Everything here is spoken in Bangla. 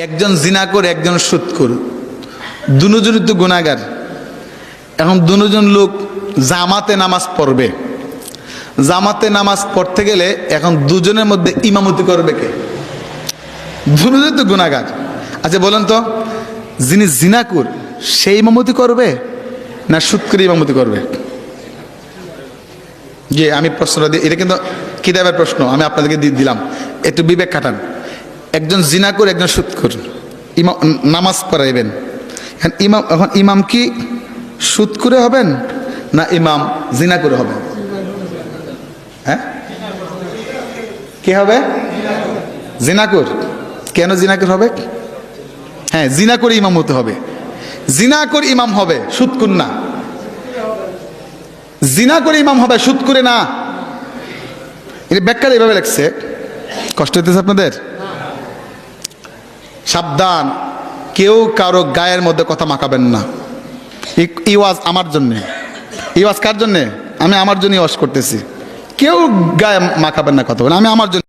একজন জিনাকর একজন সুদখোর, দুজনই তো গুনাহগার। এখন দুজন লোক জামাতে নামাজ পড়বে। জামাতে নামাজ পড়তে গেলে এখন দুজনের মধ্যে ইমামতি করবে কে? দুজনই তো গুনাহগার। আচ্ছা বলেন তো, যিনি জিনাকর সেই ইমামতি করবে না সুদখোর ইমামতি করবে? জি, আমি প্রশ্নটা দিই, এটা কিন্তু কিতাবের প্রশ্ন, আমি আপনাদেরকে দিলাম, একটু বিবেক খাটান। একজন জিনাকর একজন সুদখোর ইমাম নামাজ পড়াইবেন, এখন ইমাম কি সুদখোরে হবেন না ইমাম জিনাকরে হবেন? হ্যাঁ, কে হবে? জিনাকর। কেন জিনাকর হবে? হ্যাঁ, জিনাকর ইমাম হতে হবে, জিনাকর ইমাম হবে, সুদখোর না। জিনাকর ইমাম হবে, সুদখোরে না। এটা ব্যাখ্যা এইভাবে লাগছে, কষ্ট হইতেছে আপনাদের? সাবধান, কেউ কারো গায়ের মধ্যে কথা মাখাবেন না। এই ওয়াজ আমার জন্যে। এই ওয়াজ কার জন্যে? আমি আমার জন্যই ওয়াজ করতেছি। কেউ গায়ে মাখাবেন না কথা বলে, আমি আমার জন্য।